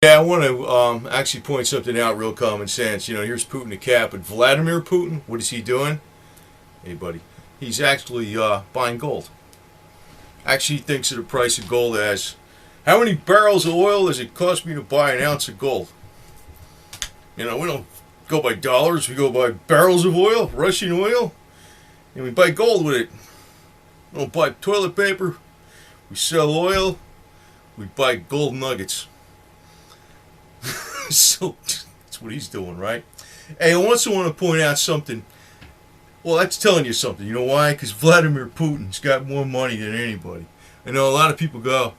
Yeah, I want to actually point something out real common sense. Here's Putin the cat, but Vladimir Putin, what is he doing? Hey, buddy. He's actually buying gold. Actually, he thinks of the price of gold as how many barrels of oil does it cost me to buy an ounce of gold? We don't go by dollars, we go by barrels of oil, Russian oil, and we buy gold with it. We don't buy toilet paper, we sell oil, we buy gold nuggets. So that's what he's doing, right? Hey, I also want to point out something. Well, that's telling you something. You know why? Because Vladimir Putin's got more money than anybody. I know a lot of people go,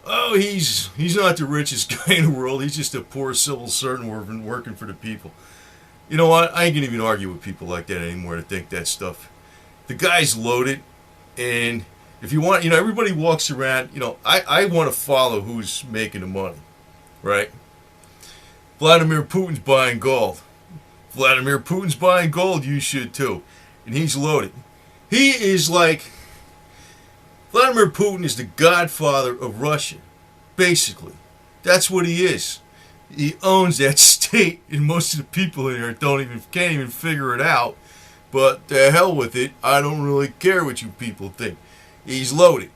"Oh, he's not the richest guy in the world. He's just a poor civil servant working for the people." You know what? I ain't gonna even argue with people like that anymore to think that stuff. The guy's loaded, and if you want, everybody walks around. I want to follow who's making the money, right? Vladimir Putin's buying gold. Vladimir Putin's buying gold, you should too. And he's loaded. He is like, Vladimir Putin is the godfather of Russia. Basically. That's what he is. He owns that state, and most of the people in there can't even figure it out. But the hell with it, I don't really care what you people think. He's loaded.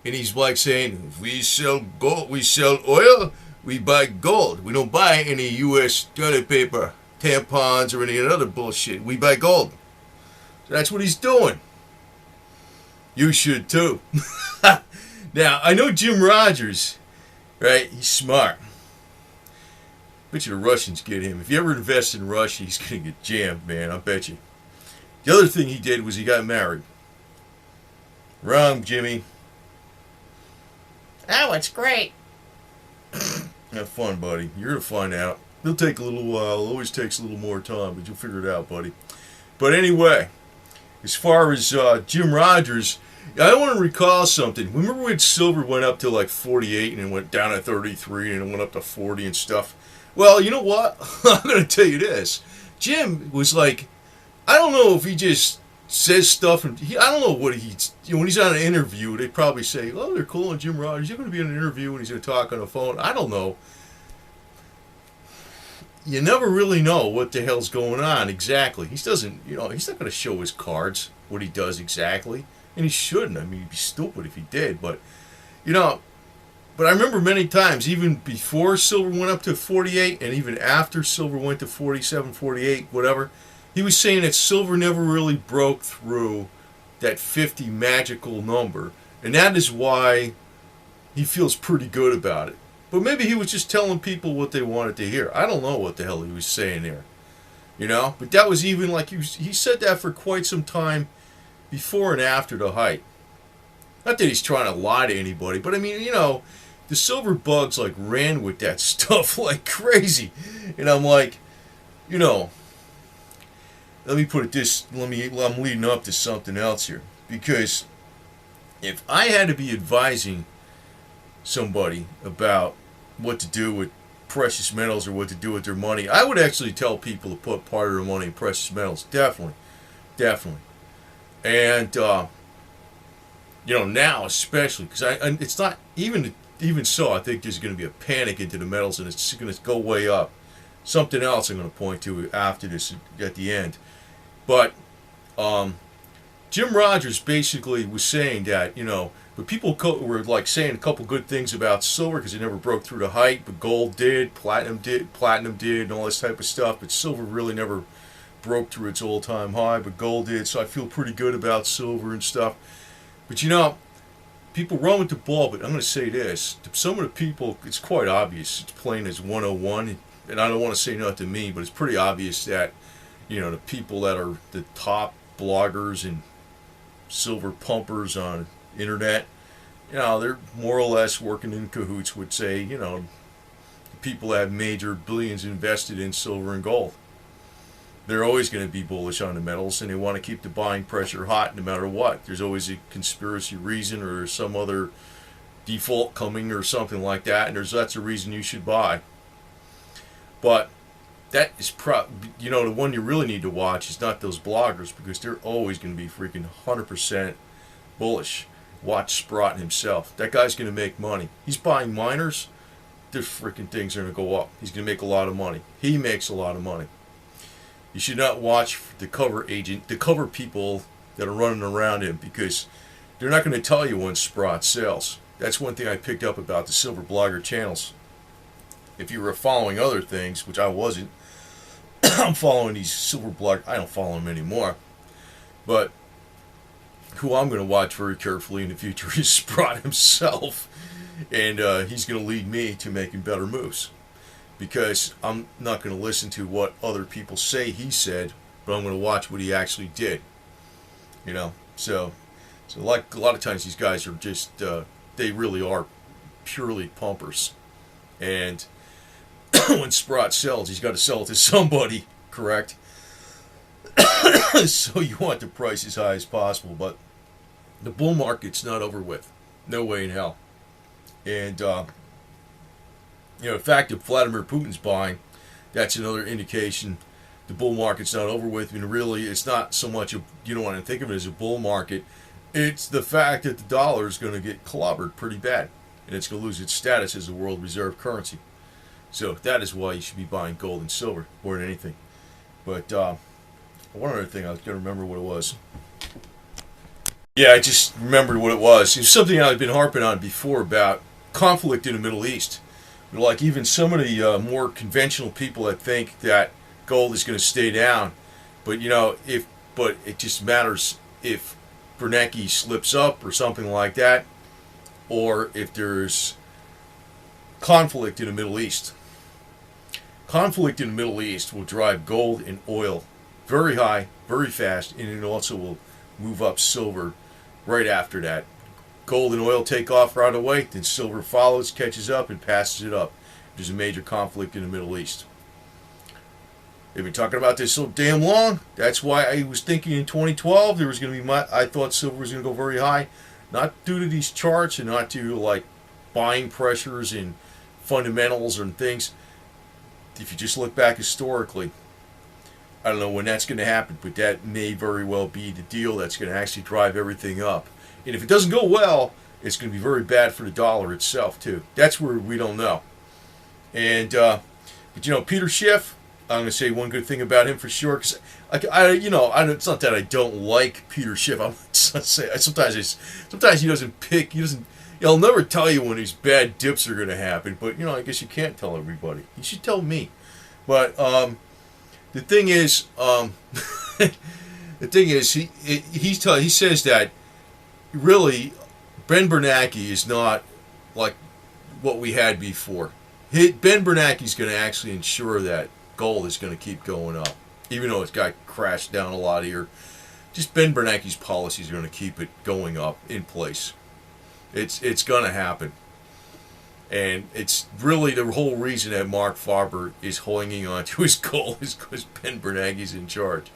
And he's like saying, if we sell gold, we sell oil, we buy gold. We don't buy any U.S. toilet paper, tampons, or any other bullshit. We buy gold. So that's what he's doing. You should too. Now, I know Jim Rogers, right? He's smart. Bet you the Russians get him. If you ever invest in Russia, he's going to get jammed, man. I bet you. The other thing he did was he got married. Wrong, Jimmy. Oh, it's great. Have fun, buddy. You're going to find out. It'll take a little while. It always takes a little more time, but you'll figure it out, buddy. But anyway, as far as Jim Rogers, I want to recall something. Remember when silver went up to like 48 and it went down to 33 and it went up to 40 and stuff? Well, you know what? I'm going to tell you this. Jim was like, I don't know if he just says stuff, and I don't know what he's, when he's on an interview, they probably say, oh, they're calling Jim Rogers. He's going to be on an interview and he's going to talk on the phone. I don't know. You never really know what the hell's going on exactly. He's not going to show his cards, what he does exactly. And he shouldn't. I mean, he'd be stupid if he did. But I remember many times, even before silver went up to 48 and even after silver went to 47, 48, whatever, he was saying that silver never really broke through that 50 magical number. And that is why he feels pretty good about it. But maybe he was just telling people what they wanted to hear. I don't know what the hell he was saying there. But that was even like he said that for quite some time before and after the height. Not that he's trying to lie to anybody, but I mean, the silver bugs like ran with that stuff like crazy. And I'm like, let me put it this, I'm leading up to something else here. Because if I had to be advising somebody about what to do with precious metals or what to do with their money, I would actually tell people to put part of their money in precious metals. Definitely. And, now especially, because it's not, even so, I think there's going to be a panic into the metals and it's going to go way up. Something else I'm going to point to after this at the end. But Jim Rogers basically was saying that, but people were like saying a couple good things about silver because it never broke through the height, but gold did, platinum did, and all this type of stuff. But silver really never broke through its all-time high, but gold did. So I feel pretty good about silver and stuff. But people run with the ball. But I'm going to say this: to some of the people, it's quite obvious. It's plain as 101, and I don't want to say nothing to me, but it's pretty obvious that the people that are the top bloggers and silver pumpers on internet, they're more or less working in cahoots with, say, the people that have major billions invested in silver and gold. They're always going to be bullish on the metals, and they want to keep the buying pressure hot no matter what. There's always a conspiracy reason or some other default coming or something like that, and that's a reason you should buy. But that is the one you really need to watch is not those bloggers, because they're always going to be freaking 100% bullish. Watch Sprott himself. That guy's going to make money. He's buying miners. the freaking things are going to go up. He's going to make a lot of money. He makes a lot of money. You should not watch the cover agent, the cover people that are running around him, because they're not going to tell you when Sprott sells. That's one thing I picked up about the silver blogger channels. If you were following other things, which I wasn't, I'm following these silver bloggers. I don't follow them anymore. But who I'm going to watch very carefully in the future is Sprott himself. And he's going to lead me to making better moves. Because I'm not going to listen to what other people say he said, but I'm going to watch what he actually did. You know, so like a lot of times these guys are just, they really are purely pumpers. And when Sprott sells, he's got to sell it to somebody, correct? So you want the price as high as possible, but the bull market's not over with. No way in hell. And, you know, the fact that Vladimir Putin's buying, that's another indication the bull market's not over with. And really, it's not so much, you don't want to think of it as a bull market. It's the fact that the dollar is going to get clobbered pretty bad. And it's going to lose its status as a world reserve currency. So that is why you should be buying gold and silver more than anything. But one other thing, I was going to remember what it was. Yeah, I just remembered what it was. It's something I've been harping on before about conflict in the Middle East. Like even some of the more conventional people that think that gold is going to stay down, but you know, but it just matters if Bernanke slips up or something like that, or if there's conflict in the Middle East. Conflict in the Middle East will drive gold and oil very high, very fast, and it also will move up silver right after that. Gold and oil take off right away, then silver follows, catches up, and passes it up. There's a major conflict in the Middle East. They've been talking about this so damn long. That's why I was thinking in 2012 there was going to be I thought silver was going to go very high, not due to these charts and not due to like buying pressures and fundamentals and things. If you just look back historically, I don't know when that's going to happen, but that may very well be the deal that's going to actually drive everything up. And if it doesn't go well, it's going to be very bad for the dollar itself too. That's where we don't know. And but you know, Peter Schiff, I'm going to say one good thing about him for sure, because it's not that I don't like Peter Schiff. Sometimes he doesn't pick. He'll never tell you when these bad dips are going to happen. But you know, I guess you can't tell everybody. You should tell me. But the thing is, he says that really Ben Bernanke is not like what we had before. Ben Bernanke's going to actually ensure that gold is going to keep going up, even though it's got crashed down a lot here. Just Ben Bernanke's policies are going to keep it going up in place. It's going to happen. And it's really the whole reason that Mark Farber is holding on to his gold is because Ben Bernanke's in charge.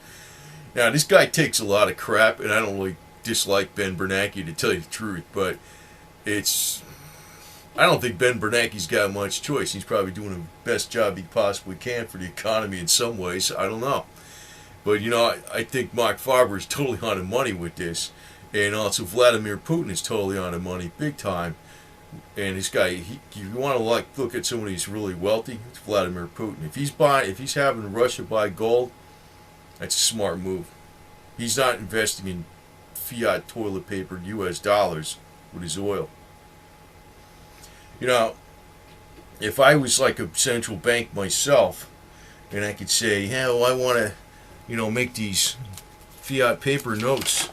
Now, this guy takes a lot of crap, and I don't really dislike Ben Bernanke, to tell you the truth, but I don't think Ben Bernanke's got much choice. He's probably doing the best job he possibly can for the economy in some ways. I don't know. But, you know, I think Mark Farber is totally on the money with this. And also Vladimir Putin is totally on the money, big time. And this guy, you want to look at somebody who's really wealthy, it's Vladimir Putin. If he's having Russia buy gold, that's a smart move. He's not investing in fiat toilet paper U.S. dollars with his oil. You know, if I was like a central bank myself, and I could say, yeah, well, I want to, you know, make these fiat paper notes,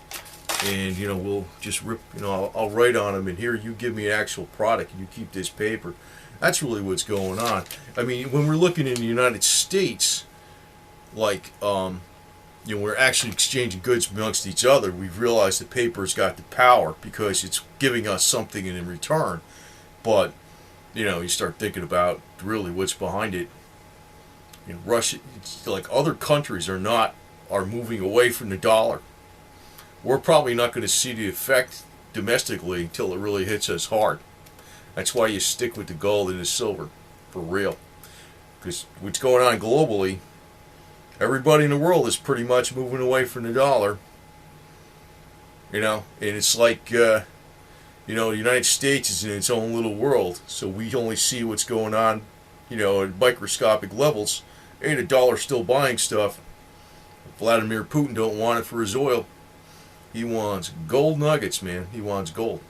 and, you know, we'll just rip, you know, I'll write on them, and here, you give me an actual product, and you keep this paper. That's really what's going on. I mean, when we're looking in the United States, like, you know, we're actually exchanging goods amongst each other, we've realized the paper's got the power because it's giving us something in return. But, you know, you start thinking about really what's behind it. You know, Russia, it's like other countries are moving away from the dollar. We're probably not going to see the effect domestically until it really hits us hard. That's why you stick with the gold and the silver, for real. Because what's going on globally, everybody in the world is pretty much moving away from the dollar. You know, and it's like, You know, the United States is in its own little world, so we only see what's going on, you know, at microscopic levels. Ain't a dollar still buying stuff. Vladimir Putin don't want it for his oil. He wants gold nuggets, man. He wants gold.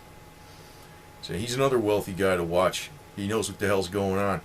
So he's another wealthy guy to watch. He knows what the hell's going on.